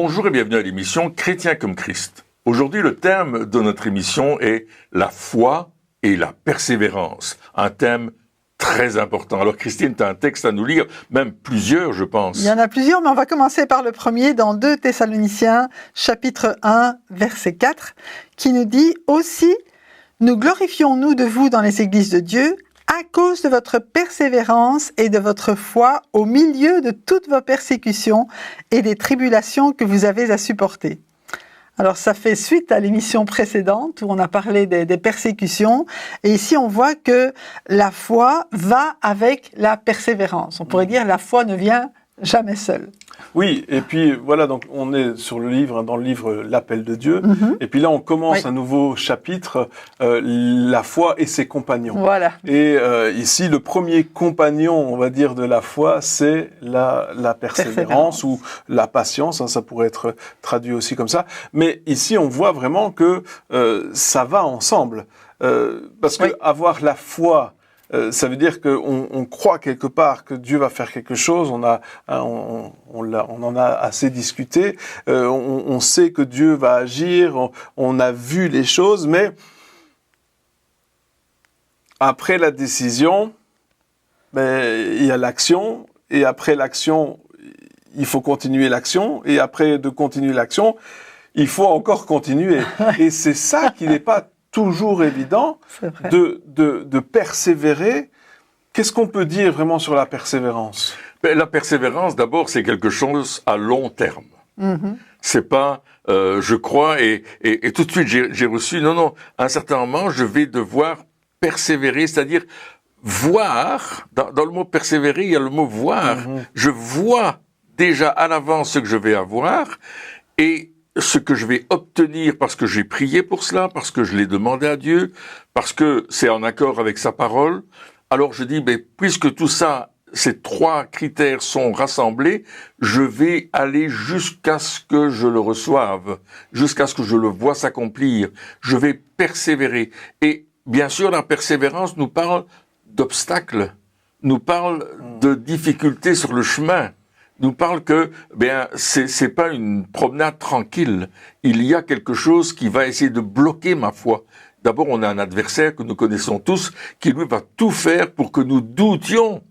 Bonjour et bienvenue à l'émission Chrétien comme Christ. Aujourd'hui, le thème de notre émission est la foi et la persévérance. Un thème très important. Alors Christine, tu as un texte à nous lire, même plusieurs, je pense. Il y en a plusieurs, mais on va commencer par le premier dans 2 Thessaloniciens, chapitre 1, verset 4, qui nous dit « Aussi, nous glorifions-nous de vous dans les églises de Dieu, à cause de votre persévérance et de votre foi au milieu de toutes vos persécutions et des tribulations que vous avez à supporter. » Alors ça fait suite à l'émission précédente où on a parlé des persécutions, et ici on voit que la foi va avec la persévérance. On pourrait dire la foi ne vient jamais seule. Oui, et puis voilà, donc on est sur le livre, dans le livre L'Appel de Dieu, et puis là on commence un nouveau chapitre, la foi et ses compagnons. Voilà. Et ici, le premier compagnon, on va dire, de la foi, c'est la persévérance ou la patience, hein, ça pourrait être traduit aussi comme ça. Mais ici, on voit vraiment que ça va ensemble, parce que avoir la foi, ça veut dire qu'on croit quelque part que Dieu va faire quelque chose. On en a assez discuté. On sait que Dieu va agir. On a vu les choses, mais après la décision, il y a l'action. Et après l'action, il faut continuer l'action. Et après de continuer l'action, il faut encore continuer. Et c'est ça qui n'est pas toujours évident de persévérer. Qu'est-ce qu'on peut dire vraiment sur la persévérance ? La persévérance, d'abord, c'est quelque chose à long terme. C'est pas, je crois, et tout de suite j'ai reçu, non, à un certain moment, je vais devoir persévérer, c'est-à-dire voir, dans le mot persévérer, il y a le mot voir. Je vois déjà à l'avance ce que je vais avoir, et ce que je vais obtenir parce que j'ai prié pour cela, parce que je l'ai demandé à Dieu, parce que c'est en accord avec sa parole. Alors je dis, puisque tout ça, ces 3 critères sont rassemblés, je vais aller jusqu'à ce que je le reçoive, jusqu'à ce que je le vois s'accomplir. Je vais persévérer. Et bien sûr, la persévérance nous parle d'obstacles, nous parle de difficultés sur le chemin. Nous parle que, c'est pas une promenade tranquille. Il y a quelque chose qui va essayer de bloquer ma foi. D'abord, on a un adversaire que nous connaissons tous, qui lui va tout faire pour que nous doutions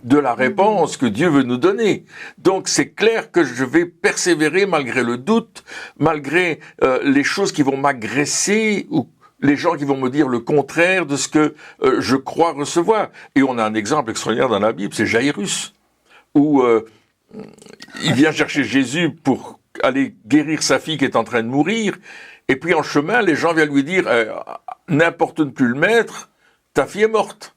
de la réponse que Dieu veut nous donner. Donc, c'est clair que je vais persévérer malgré le doute, malgré les choses qui vont m'agresser ou les gens qui vont me dire le contraire de ce que je crois recevoir. Et on a un exemple extraordinaire dans la Bible, c'est Jairus, où il vient chercher Jésus pour aller guérir sa fille qui est en train de mourir. Et puis en chemin, les gens viennent lui dire n'importune plus le maître, ta fille est morte.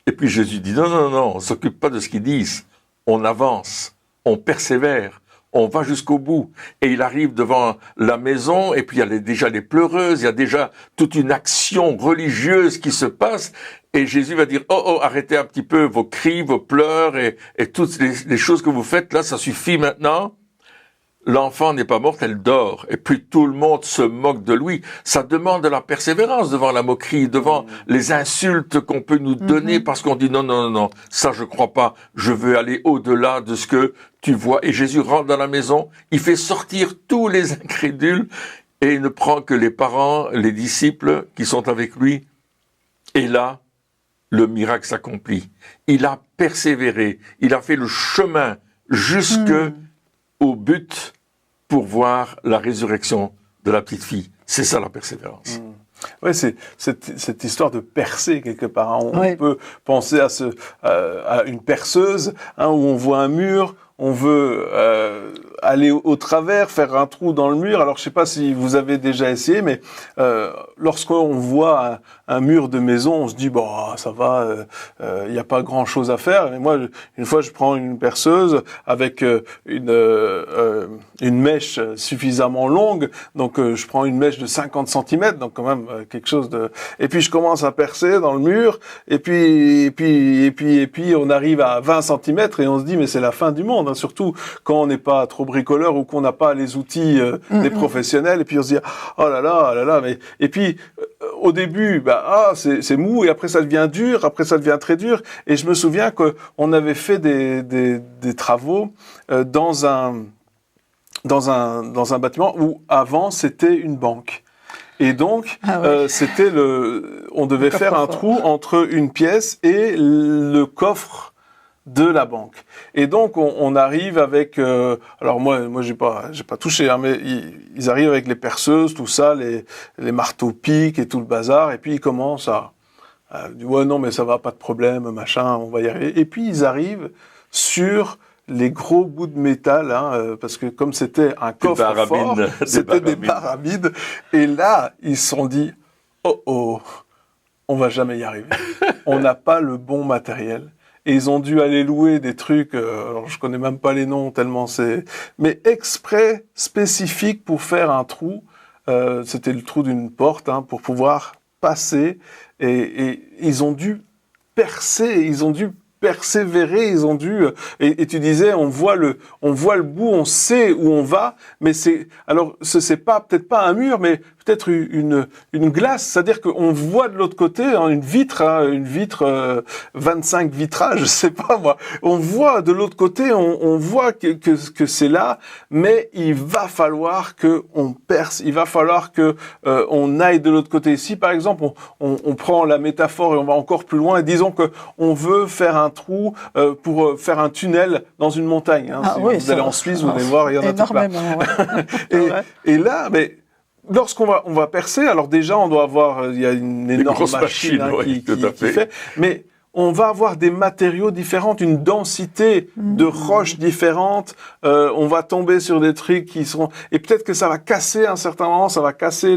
Et puis Jésus dit non, on s'occupe pas de ce qu'ils disent. On avance, on persévère, on va jusqu'au bout. Et il arrive devant la maison, et puis il y a déjà les pleureuses, il y a déjà toute une action religieuse qui se passe. Et Jésus va dire, arrêtez un petit peu vos cris, vos pleurs et toutes les choses que vous faites là, ça suffit maintenant. L'enfant n'est pas morte, elle dort. Et puis tout le monde se moque de lui. Ça demande de la persévérance devant la moquerie, devant les insultes qu'on peut nous donner parce qu'on dit non, ça je crois pas. Je veux aller au-delà de ce que tu vois. Et Jésus rentre dans la maison, il fait sortir tous les incrédules et il ne prend que les parents, les disciples qui sont avec lui. Et là, le miracle s'accomplit. Il a persévéré, il a fait le chemin jusqu'au but pour voir la résurrection de la petite fille. C'est ça la persévérance. Oui, c'est cette histoire de percer quelque part. Hein. On peut penser à une perceuse, où on voit un mur, on veut aller au travers, faire un trou dans le mur. Alors, je sais pas si vous avez déjà essayé, mais lorsqu'on voit un mur de maison, on se dit ça va, il y a pas grand-chose à faire. Et moi, une fois, je prends une perceuse avec une mèche suffisamment longue. Donc, je prends une mèche de 50 cm, donc quand même quelque chose de. Et puis, je commence à percer dans le mur. Et puis, on arrive à 20 cm et on se dit mais c'est la fin du monde. Hein, surtout quand on n'est pas trop bricoleur ou qu'on n'a pas les outils des professionnels. Et puis on se dit oh là là, mais et puis au début c'est mou et après ça devient dur, après ça devient très dur. Et je me souviens que on avait fait des travaux dans dans un bâtiment où avant c'était une banque. Et donc, c'était on devait faire un trou entre une pièce et le coffre de la banque. Et donc, on arrive avec, alors moi, j'ai pas touché, hein, mais ils arrivent avec les perceuses, tout ça, les marteaux-piques et tout le bazar, et puis ils commencent à dire, ouais, non, mais ça va, pas de problème, machin, on va y arriver. Et puis, ils arrivent sur les gros bouts de métal, hein, parce que comme c'était un coffre fort, c'était des pyramides. Et là, ils se sont dit, oh, on va jamais y arriver. On n'a pas le bon matériel. Et ils ont dû aller louer des trucs, alors je connais même pas les noms tellement mais exprès, spécifique pour faire un trou. C'était le trou d'une porte, hein, pour pouvoir passer. Et ils ont dû percer, ils ont dû persévérer, ils ont dû, et tu disais, on voit le bout, on sait où on va, mais c'est peut-être pas un mur, mais peut-être une glace, c'est-à-dire qu'on voit de l'autre côté, hein, une vitre 25 vitrages, je sais pas moi, on voit de l'autre côté, on voit que c'est là, mais il va falloir que on perce, il va falloir que on aille de l'autre côté. Ici, par exemple, on prend la métaphore et on va encore plus loin, et disons que on veut faire un trou pour faire un tunnel dans une montagne. Hein. Si vous allez en Suisse, vous allez voir, il y en a tout plein. Et là, mais lorsqu'on va percer, alors déjà, on doit avoir, il y a une énorme machine hein, qui fait, mais on va avoir des matériaux différents, une densité de roches différentes, on va tomber sur des trucs qui seront... Et peut-être que ça va casser à un certain moment, ça va casser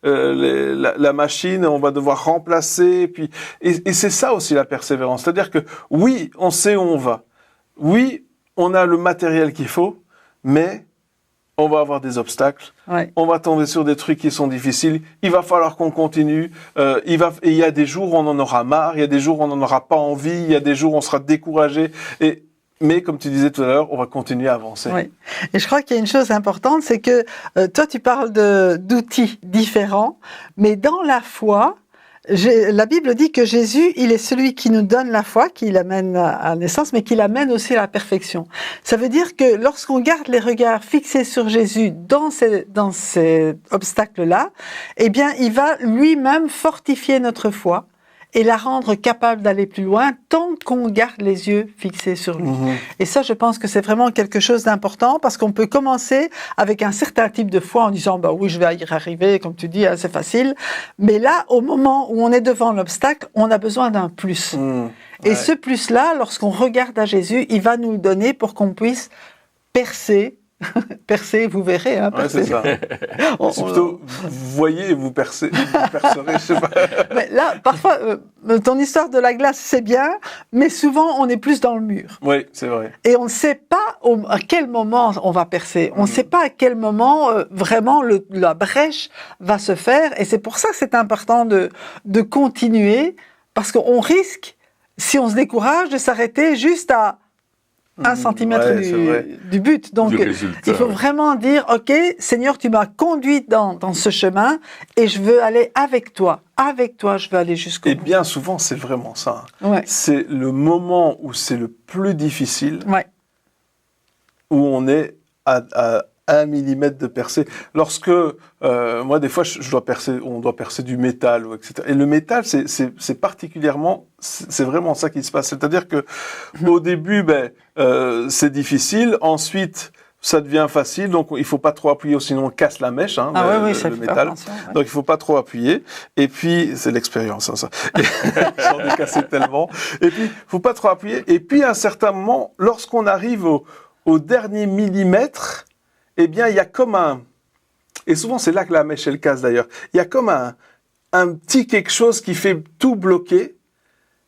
la machine, on va devoir remplacer, et c'est ça aussi la persévérance. C'est-à-dire que oui, on sait où on va, oui, on a le matériel qu'il faut, mais on va avoir des obstacles, on va tomber sur des trucs qui sont difficiles, il va falloir qu'on continue, il y a des jours où on en aura marre, il y a des jours où on n'en aura pas envie, il y a des jours où on sera découragé, mais comme tu disais tout à l'heure, on va continuer à avancer. Oui. Et je crois qu'il y a une chose importante, c'est que toi tu parles d'outils différents, mais dans la foi, la Bible dit que Jésus, il est celui qui nous donne la foi, qui l'amène à la naissance, mais qui l'amène aussi à la perfection. Ça veut dire que lorsqu'on garde les regards fixés sur Jésus dans ces obstacles-là, eh bien, il va lui-même fortifier notre foi et la rendre capable d'aller plus loin tant qu'on garde les yeux fixés sur lui. Et ça, je pense que c'est vraiment quelque chose d'important parce qu'on peut commencer avec un certain type de foi en disant bah oui, je vais y arriver, comme tu dis, c'est facile. Mais là, au moment où on est devant l'obstacle, on a besoin d'un plus. Et ce plus-là, lorsqu'on regarde à Jésus, il va nous le donner pour qu'on puisse percer. Percer, vous verrez. Hein, percer. C'est ça. C'est plutôt, vous voyez, vous percerez, je sais pas. Mais là, parfois, ton histoire de la glace, c'est bien, mais souvent, on est plus dans le mur. Oui, c'est vrai. Et on ne sait pas à quel moment on va percer. On ne sait pas à quel moment, vraiment, la brèche va se faire. Et c'est pour ça que c'est important de continuer, parce qu'on risque, si on se décourage, de s'arrêter juste à 1 centimètre du but. Donc, il faut vraiment dire, OK, Seigneur, tu m'as conduit dans ce chemin et je veux aller avec toi. Avec toi, je veux aller jusqu'au bout. Et bien souvent, c'est vraiment ça. C'est le moment où c'est le plus difficile, où on est à 1 millimètre de percée. Lorsque, moi, des fois, on doit percer du métal, etc. Et le métal, c'est particulièrement, c'est vraiment ça qui se passe. C'est-à-dire que, au début, c'est difficile. Ensuite, ça devient facile. Donc, il faut pas trop appuyer, sinon on casse la mèche, hein, le métal. Donc, il faut pas trop appuyer. Et puis, c'est l'expérience, hein, ça. J'en ai cassé tellement. Et puis, faut pas trop appuyer. Et puis, à un certain moment, lorsqu'on arrive au dernier millimètre, eh bien, il y a comme et souvent c'est là que la mèche elle casse d'ailleurs, il y a comme un petit quelque chose qui fait tout bloquer,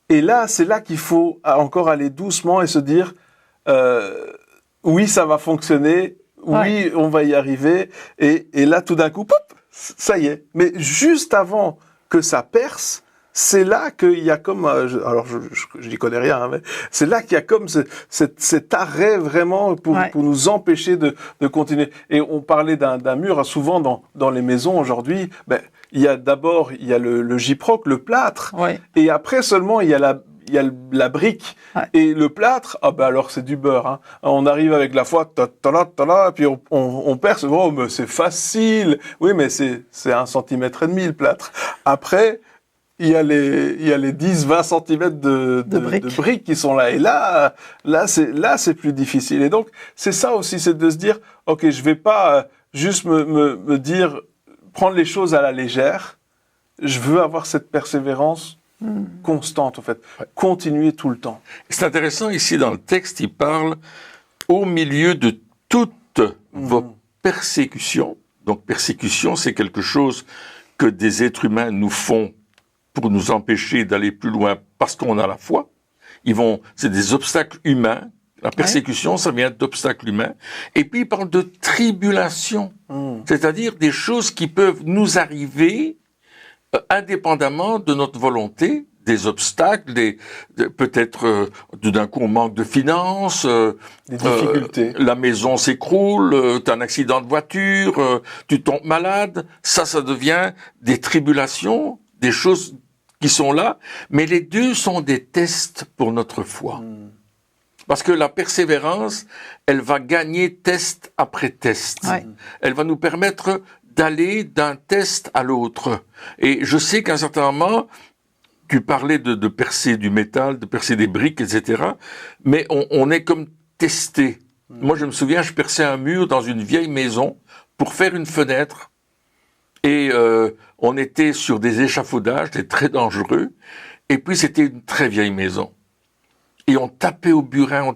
et là, c'est là qu'il faut encore aller doucement et se dire, oui, ça va fonctionner, oui, on va y arriver, et là, tout d'un coup, pop, ça y est. Mais juste avant que ça perce, c'est là qu'il y a comme, alors je n'y connais rien, hein, mais c'est là qu'il y a comme cet arrêt vraiment pour nous empêcher de continuer. Et on parlait d'un mur, souvent dans les maisons aujourd'hui, il y a d'abord, il y a le gyproc, le plâtre, et après seulement il y a la brique. Ouais. Et le plâtre, alors c'est du beurre. Hein. On arrive avec la foi, puis on perce. Oh, mais c'est facile. Oui, mais c'est 1,5 cm le plâtre. Après, il y a les 10-20 cm de briques qui sont là. Et là, c'est plus difficile. Et donc, c'est ça aussi, c'est de se dire, ok, je vais pas juste me dire, prendre les choses à la légère. Je veux avoir cette persévérance constante, en fait. Continuer tout le temps. C'est intéressant, ici, dans le texte, il parle au milieu de toutes vos persécutions. Donc, persécution, c'est quelque chose que des êtres humains nous font pour nous empêcher d'aller plus loin parce qu'on a la foi. C'est des obstacles humains. La persécution, ça vient d'obstacles humains. Et puis, il parle de tribulation. C'est-à-dire des choses qui peuvent nous arriver indépendamment de notre volonté, des obstacles, peut-être tout d'un coup on manque de finances, des difficultés. La maison s'écroule, tu as un accident de voiture, tu tombes malade. Ça devient des tribulations, des choses qui sont là, mais les deux sont des tests pour notre foi. Parce que la persévérance, elle va gagner test après test. Elle va nous permettre d'aller d'un test à l'autre. Et je sais qu'à un certain moment, tu parlais de percer du métal, de percer des briques, etc. Mais on est comme testé. Moi, je me souviens, je perçais un mur dans une vieille maison pour faire une fenêtre. Et on était sur des échafaudages, c'était très dangereux. Et puis, c'était une très vieille maison. Et on tapait au burin.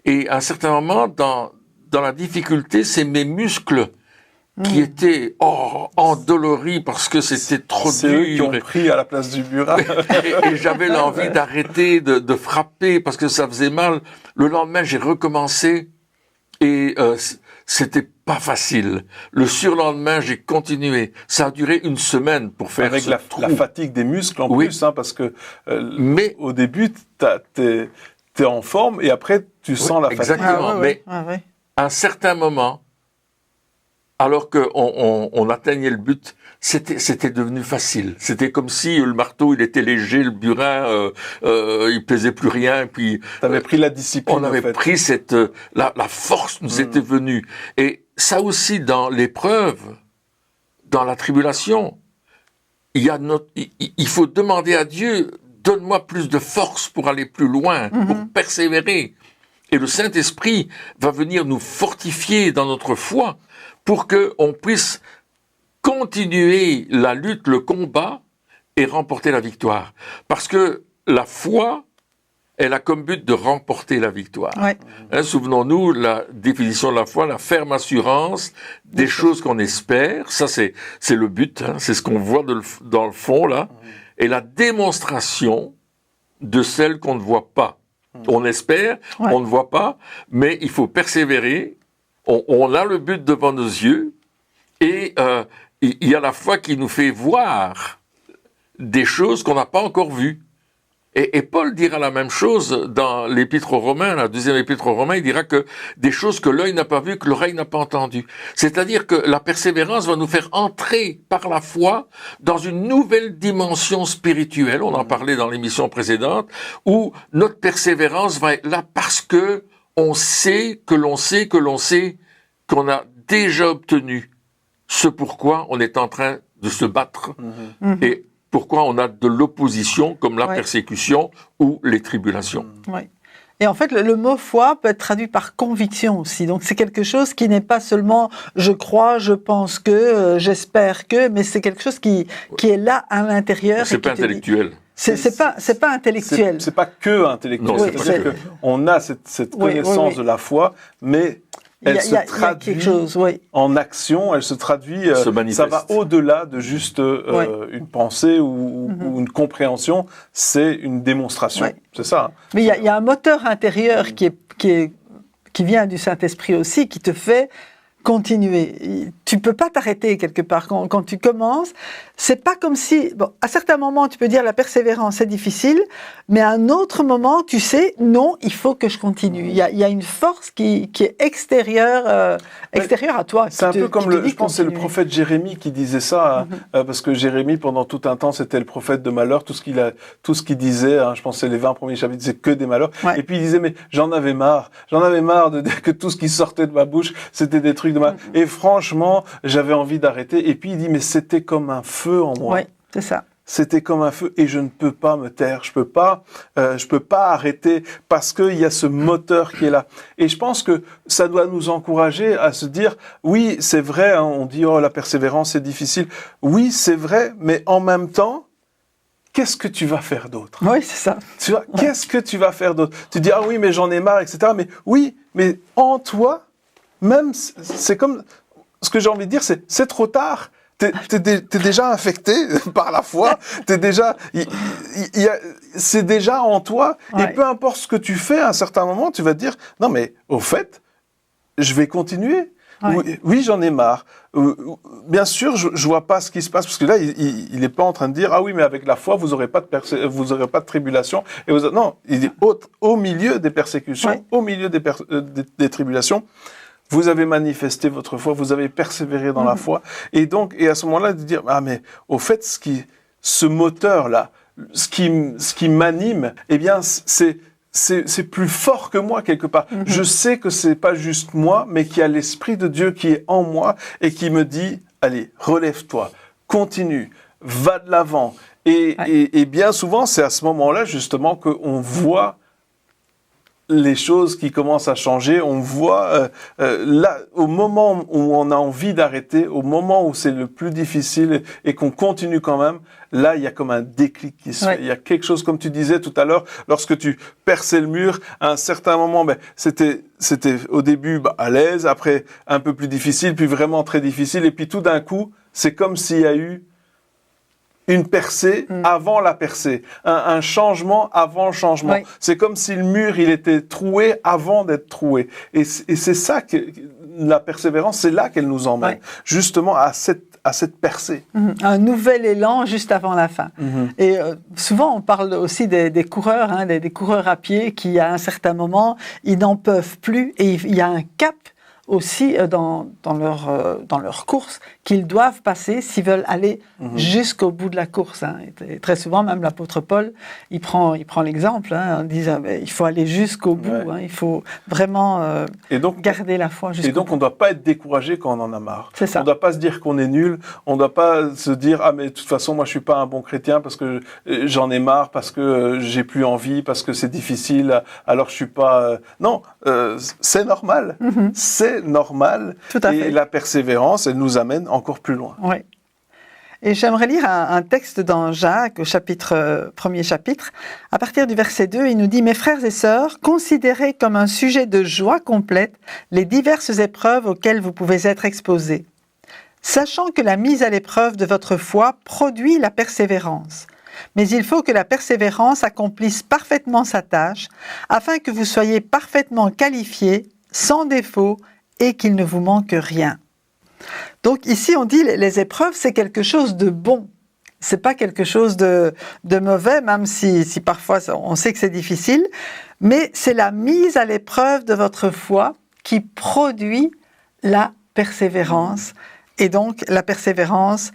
Et à un certain moment, dans la difficulté, c'est mes muscles qui étaient endoloris parce que c'était trop dur. C'est eux qui ont pris à la place du burin. et j'avais l'envie d'arrêter de frapper parce que ça faisait mal. Le lendemain, j'ai recommencé et c'était pas facile. Le surlendemain, j'ai continué. Ça a duré une semaine pour faire avec la fatigue des muscles en plus, hein, parce que mais au début, t'es en forme et après, tu sens la fatigue. Exactement. Mais à un certain moment, alors qu'on atteignait le but, c'était devenu facile. C'était comme si le marteau, il était léger, le burin, il pesait plus rien. Puis t'avais pris la discipline. On avait pris la force nous était venue. Et ça aussi, dans l'épreuve, dans la tribulation, il faut demander à Dieu, donne-moi plus de force pour aller plus loin, pour persévérer. Et le Saint-Esprit va venir nous fortifier dans notre foi pour qu'on puisse continuer la lutte, le combat et remporter la victoire. Parce que la foi, elle a comme but de remporter la victoire. Souvenons-nous, la définition de la foi, la ferme assurance des choses qu'on espère, ça c'est le but, c'est ce qu'on voit dans le fond là, et la démonstration de celles qu'on ne voit pas. On espère, on ne voit pas, mais il faut persévérer. On a le but devant nos yeux et il y a la foi qui nous fait voir des choses qu'on n'a pas encore vues. Et Paul dira la même chose dans l'épître aux Romains, la deuxième épître aux Romains, il dira que des choses que l'œil n'a pas vues, que l'oreille n'a pas entendues. C'est-à-dire que la persévérance va nous faire entrer par la foi dans une nouvelle dimension spirituelle, on en parlait dans l'émission précédente, où notre persévérance va être là parce que on sait que l'on sait que l'on sait qu'on a déjà obtenu ce pourquoi on est en train de se battre. Et pourquoi on a de l'opposition, comme la persécution ou les tribulations. Et en fait, le mot foi peut être traduit par conviction aussi. Donc c'est quelque chose qui n'est pas seulement je crois, je pense que, j'espère que, mais c'est quelque chose qui est là à l'intérieur. C'est pas intellectuel. C'est pas intellectuel. C'est pas que intellectuel. Non, c'est-à-dire qu'on a cette connaissance de la foi, mais elle se traduit en action, elle se traduit, ça va au-delà de juste une pensée ou une compréhension, c'est une démonstration, c'est ça. Hein. Mais il y a un moteur intérieur qui vient du Saint-Esprit aussi, qui te fait continuer. tu peux pas t'arrêter quelque part. Quand tu commences, c'est pas comme si, bon, à certains moments, tu peux dire la persévérance, c'est difficile, mais à un autre moment, tu sais, non, il faut que je continue. Il y a une force qui est extérieure à toi. C'est un peu comme je pense que c'est le prophète Jérémie qui disait ça, parce que Jérémie, pendant tout un temps, c'était le prophète de malheur. Tout ce qu'il disait, je pense que c'est les 20 premiers chapitres, c'est que des malheurs. Ouais. Et puis il disait, mais j'en avais marre de dire que tout ce qui sortait de ma bouche, c'était des trucs de malheur. Et franchement, j'avais envie d'arrêter. Et puis il dit, mais c'était comme un feu en moi. Oui, c'est ça. C'était comme un feu et je ne peux pas me taire, je peux pas arrêter parce qu'il y a ce moteur qui est là. Et je pense que ça doit nous encourager à se dire, oui, c'est vrai, on dit, oh, la persévérance, c'est difficile. Oui, c'est vrai, mais en même temps, qu'est-ce que tu vas faire d'autre? Oui, c'est ça. Tu vois, qu'est-ce que tu vas faire d'autre? Tu dis, ah oui, mais j'en ai marre, etc. Mais oui, mais en toi, même, c'est comme, ce que j'ai envie de dire, c'est trop tard. T'es déjà infecté par la foi, c'est déjà en toi, ouais. Et peu importe ce que tu fais, à un certain moment, tu vas te dire, non mais, au fait, je vais continuer. Ouais. Oui, j'en ai marre. Bien sûr, je vois pas ce qui se passe, parce que là, il est pas en train de dire, ah oui, mais avec la foi, vous aurez pas de tribulation. Non, il est au milieu des persécutions, ouais. Au milieu des tribulations. Vous avez manifesté votre foi, vous avez persévéré dans la foi, et à ce moment-là, de dire, ah mais au fait, ce moteur-là, ce qui m'anime, eh bien, c'est plus fort que moi quelque part. Je sais que c'est pas juste moi, mais qu'il y a l'Esprit de Dieu qui est en moi et qui me dit, allez, relève-toi, continue, va de l'avant. Et bien souvent, c'est à ce moment-là justement qu'on voit les choses qui commencent à changer, on voit là, au moment où on a envie d'arrêter, au moment où c'est le plus difficile et qu'on continue quand même, là, il y a comme un déclic qui se fait. Il y a quelque chose, comme tu disais tout à l'heure, lorsque tu perçais le mur, à un certain moment, c'était au début à l'aise, après un peu plus difficile, puis vraiment très difficile, et puis tout d'un coup, c'est comme s'il y a eu une percée avant la percée, un changement avant le changement. Oui. C'est comme si le mur, il était troué avant d'être troué. Et c'est ça que la persévérance, c'est là qu'elle nous emmène, justement à cette percée. Un nouvel élan juste avant la fin. Et souvent, on parle aussi des coureurs, des coureurs à pied qui, à un certain moment, ils n'en peuvent plus et il y a un cap aussi dans leur course qu'ils doivent passer s'ils veulent aller jusqu'au bout de la course. Et très souvent, même l'apôtre Paul, il prend l'exemple en disant il faut aller jusqu'au bout, il faut vraiment garder la foi jusqu'au bout. Et donc, on ne doit pas être découragé quand on en a marre. C'est ça. On ne doit pas se dire qu'on est nul, on ne doit pas se dire « Ah, mais de toute façon, moi, je ne suis pas un bon chrétien parce que j'en ai marre, parce que j'ai plus envie, parce que c'est difficile, alors je ne suis pas... » Non, c'est normal. C'est normal. Tout à fait. Et la persévérance, elle nous amène encore plus loin. Oui. Et j'aimerais lire un texte dans Jacques, au premier chapitre. À partir du verset 2, il nous dit « Mes frères et sœurs, considérez comme un sujet de joie complète les diverses épreuves auxquelles vous pouvez être exposés, sachant que la mise à l'épreuve de votre foi produit la persévérance. Mais il faut que la persévérance accomplisse parfaitement sa tâche, afin que vous soyez parfaitement qualifiés, sans défaut, et qu'il ne vous manque rien. » Donc ici, on dit les épreuves, c'est quelque chose de bon. C'est pas quelque chose de mauvais, même si parfois on sait que c'est difficile. Mais c'est la mise à l'épreuve de votre foi qui produit la persévérance. Et donc, la persévérance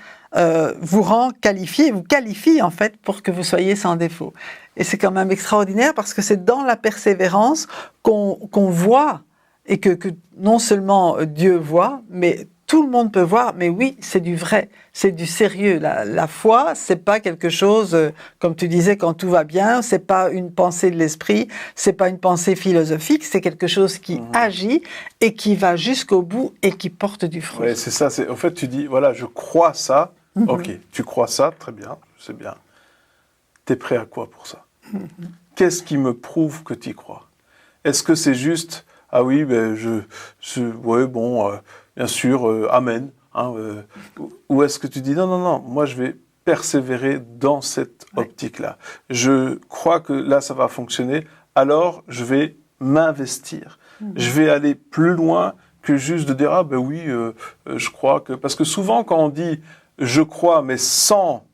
vous rend qualifié, vous qualifie en fait pour que vous soyez sans défaut. Et c'est quand même extraordinaire parce que c'est dans la persévérance qu'on voit et que non seulement Dieu voit, mais tout le monde peut voir, mais oui, c'est du vrai, c'est du sérieux. La foi, c'est pas quelque chose, comme tu disais, quand tout va bien, c'est pas une pensée de l'esprit, c'est pas une pensée philosophique, c'est quelque chose qui agit et qui va jusqu'au bout et qui porte du fruit. Oui, c'est ça. En fait, tu dis, voilà, je crois ça. Ok, tu crois ça, très bien, c'est bien. T'es prêt à quoi pour ça? Qu'est-ce qui me prouve que tu y crois? Est-ce que c'est juste, ah oui, bien sûr, amen. Ou est-ce que tu dis, non, moi je vais persévérer dans cette optique-là. Je crois que là, ça va fonctionner, alors je vais m'investir. Je vais aller plus loin que juste de dire ah ben oui, je crois que parce que souvent quand on dit je crois mais sans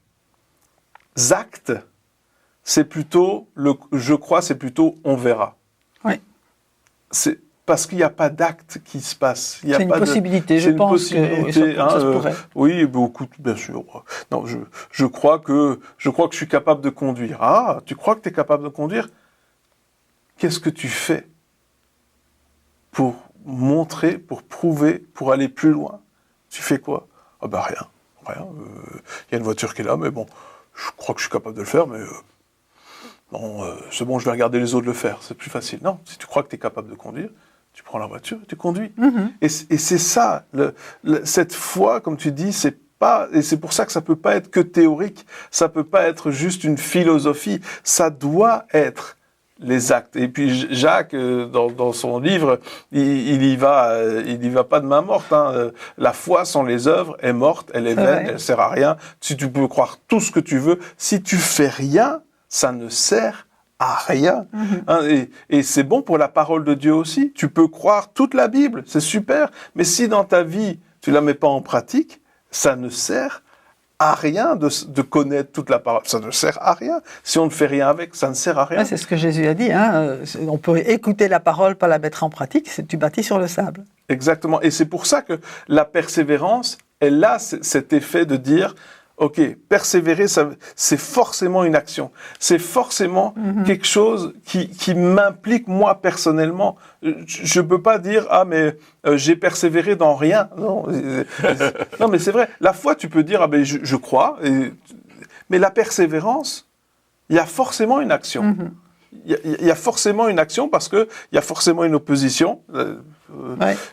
acte, c'est plutôt je crois, c'est plutôt on verra. Oui. C'est parce qu'il n'y a pas d'acte qui se passe. C'est une possibilité, je pense que ça se pourrait. Oui, beaucoup, bien sûr. Non, je crois que je suis capable de conduire. Ah, tu crois que tu es capable de conduire? Qu'est-ce que tu fais pour montrer, pour prouver, pour aller plus loin? Tu fais quoi? Ah ben rien. Il y a une voiture qui est là, mais bon, je crois que je suis capable de le faire, mais bon, c'est bon, je vais regarder les autres le faire, c'est plus facile. Non, si tu crois que tu es capable de conduire, tu prends la voiture et tu conduis. Et c'est ça, cette foi, comme tu dis, c'est pas, et c'est pour ça que ça peut pas être que théorique, ça peut pas être juste une philosophie, ça doit être les actes. Et puis Jacques, dans son livre, il y va pas de main morte. Hein. La foi sans les œuvres est morte, elle est vaine, elle sert à rien. Si tu peux croire tout ce que tu veux, si tu fais rien, ça ne sert à rien. Hein, et c'est bon pour la parole de Dieu aussi. Tu peux croire toute la Bible, c'est super. Mais si dans ta vie, tu la mets pas en pratique, ça ne sert à rien de connaître toute la parole. Ça ne sert à rien. Si on ne fait rien avec, ça ne sert à rien. Ouais, c'est ce que Jésus a dit. Hein. On peut écouter la parole, pas la mettre en pratique. Tu bâtis sur le sable. Exactement. Et c'est pour ça que la persévérance, elle a cet effet de dire... Ok, persévérer, c'est forcément une action. C'est forcément quelque chose qui m'implique moi personnellement. Je peux pas dire ah mais j'ai persévéré dans rien. Non, non mais c'est vrai. La foi, tu peux dire ah ben je crois. Mais la persévérance, il y a forcément une action. Il y a forcément une action parce que il y a forcément une opposition.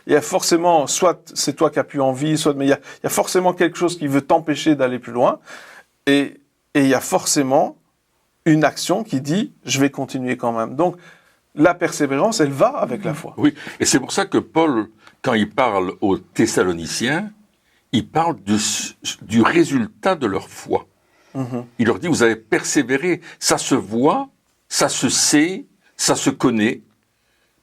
Il y a forcément, soit c'est toi qui as plus envie, soit mais il y a forcément quelque chose qui veut t'empêcher d'aller plus loin. Et il y a forcément une action qui dit je vais continuer quand même. Donc la persévérance, elle va avec la foi. Oui, et c'est pour ça que Paul, quand il parle aux Thessaloniciens, il parle du résultat de leur foi. Il leur dit vous avez persévéré, ça se voit. Ça se sait, ça se connaît.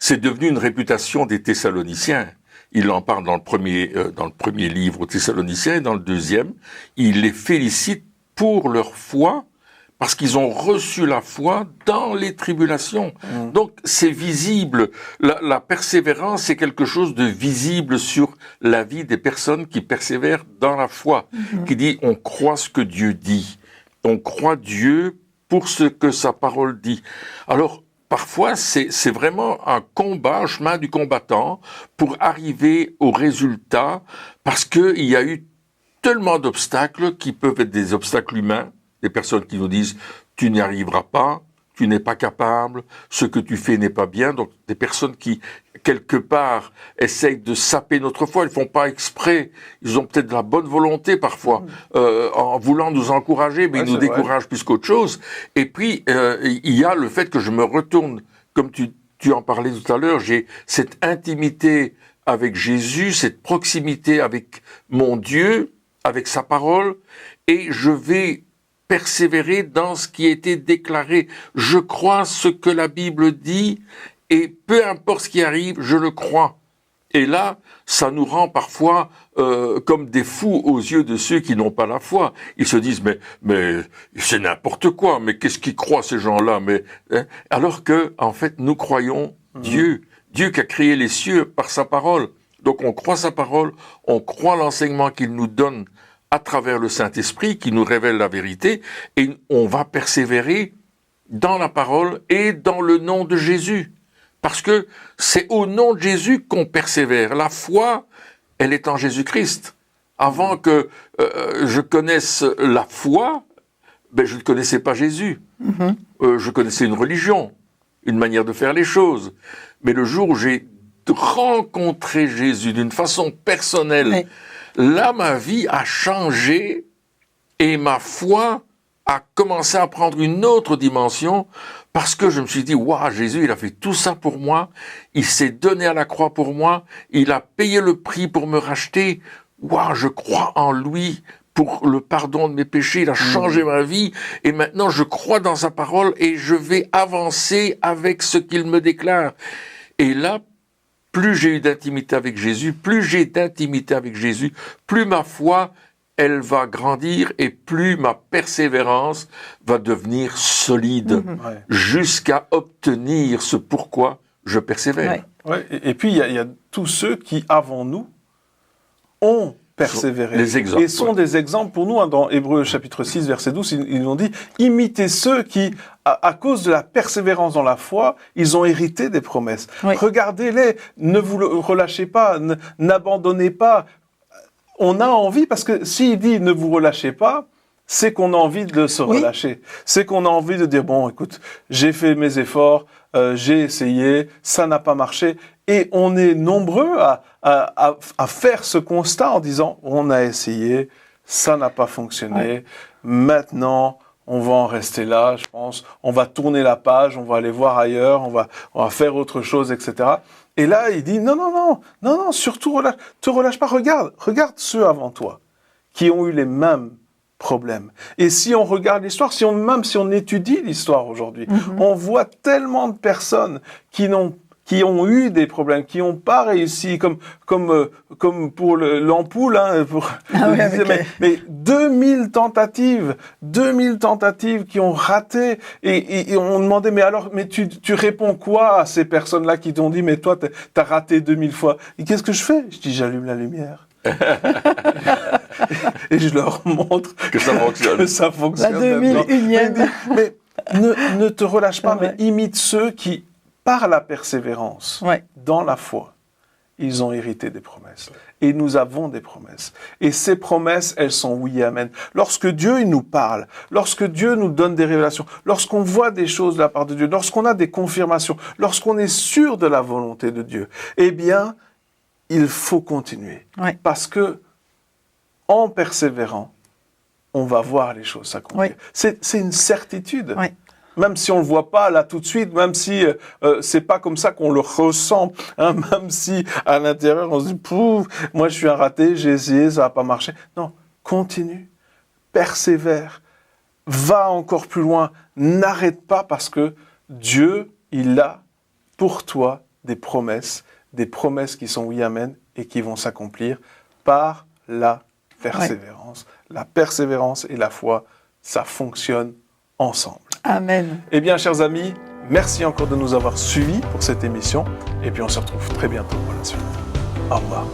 C'est devenu une réputation des Thessaloniciens. Il en parle dans le premier livre aux Thessaloniciens et dans le deuxième. Il les félicite pour leur foi parce qu'ils ont reçu la foi dans les tribulations. Donc c'est visible. La persévérance, c'est quelque chose de visible sur la vie des personnes qui persévèrent dans la foi. Qui dit on croit ce que Dieu dit. On croit Dieu pour ce que sa parole dit. Alors, parfois, c'est vraiment un combat, un chemin du combattant, pour arriver au résultat, parce qu'il y a eu tellement d'obstacles qui peuvent être des obstacles humains, des personnes qui nous disent « tu n'y arriveras pas », tu n'es pas capable, ce que tu fais n'est pas bien. Donc, des personnes qui, quelque part, essayent de saper notre foi. Ils font pas exprès. Ils ont peut-être de la bonne volonté, parfois, en voulant nous encourager, mais ils nous découragent plus qu'autre chose. Et puis, il y a le fait que je me retourne, comme tu en parlais tout à l'heure, j'ai cette intimité avec Jésus, cette proximité avec mon Dieu, avec sa parole, et je vais persévérer dans ce qui a été déclaré. Je crois ce que la Bible dit et peu importe ce qui arrive, je le crois. Et là, ça nous rend parfois comme des fous aux yeux de ceux qui n'ont pas la foi. Ils se disent mais c'est n'importe quoi, mais qu'est-ce qu'ils croient ces gens-là, alors que en fait nous croyons Dieu qui a créé les cieux par sa parole. Donc on croit sa parole, on croit l'enseignement qu'il nous donne à travers le Saint-Esprit qui nous révèle la vérité, et on va persévérer dans la parole et dans le nom de Jésus. Parce que c'est au nom de Jésus qu'on persévère. La foi, elle est en Jésus-Christ. Avant que je connaisse la foi, je ne connaissais pas Jésus. Je connaissais une religion, une manière de faire les choses. Mais le jour où j'ai rencontré Jésus d'une façon personnelle, là, ma vie a changé et ma foi a commencé à prendre une autre dimension parce que je me suis dit, waouh, Jésus, il a fait tout ça pour moi, il s'est donné à la croix pour moi, il a payé le prix pour me racheter, waouh, je crois en lui pour le pardon de mes péchés, il a changé ma vie et maintenant je crois dans sa parole et je vais avancer avec ce qu'il me déclare. Et là, plus j'ai eu d'intimité avec Jésus, plus ma foi, elle va grandir et plus ma persévérance va devenir solide jusqu'à obtenir ce pourquoi je persévère. Ouais. Et puis, il y a tous ceux qui, avant nous, ont persévéré. Les exemples, et sont des exemples pour nous. Dans Hébreux chapitre 6, verset 12, ils ont dit « Imitez ceux qui, à cause de la persévérance dans la foi, ils ont hérité des promesses. Regardez-les, ne vous relâchez pas, n'abandonnez pas. » On a envie, parce que s'il dit « ne vous relâchez pas », c'est qu'on a envie de se relâcher. C'est qu'on a envie de dire « bon, écoute, j'ai fait mes efforts, j'ai essayé, ça n'a pas marché ». Et on est nombreux à faire ce constat en disant « on a essayé, ça n'a pas fonctionné, maintenant on va en rester là, je pense, on va tourner la page, on va aller voir ailleurs, on va faire autre chose, etc. » Et là, il dit, non, surtout, te relâche pas, regarde ceux avant toi, qui ont eu les mêmes problèmes. Et si on regarde l'histoire, même si on étudie l'histoire aujourd'hui, on voit tellement de personnes qui ont eu des problèmes, qui n'ont pas réussi, comme pour l'ampoule, mais 2000 tentatives qui ont raté, et on demandait, mais tu réponds quoi à ces personnes-là qui t'ont dit, mais toi, t'as raté 2000 fois. Et qu'est-ce que je fais? Je dis, j'allume la lumière. Et je leur montre que ça fonctionne. La 2001e. Mais ne te relâche pas, mais imite ceux qui, par la persévérance, dans la foi, ils ont hérité des promesses. Et nous avons des promesses. Et ces promesses, elles sont oui et amen. Lorsque Dieu il nous parle, lorsque Dieu nous donne des révélations, lorsqu'on voit des choses de la part de Dieu, lorsqu'on a des confirmations, lorsqu'on est sûr de la volonté de Dieu, eh bien, il faut continuer. Parce que, en persévérant, on va voir les choses s'accomplir. C'est une certitude. Même si on le voit pas là tout de suite, même si c'est pas comme ça qu'on le ressent, même si à l'intérieur on se dit pouf, moi je suis un raté, j'ai essayé, ça n'a pas marché. Non, continue, persévère, va encore plus loin, n'arrête pas parce que Dieu, il a pour toi des promesses qui sont oui amen et qui vont s'accomplir par la persévérance. La persévérance et la foi, ça fonctionne ensemble. Amen. Eh bien, chers amis, merci encore de nous avoir suivis pour cette émission. Et puis, on se retrouve très bientôt pour la suite. Au revoir.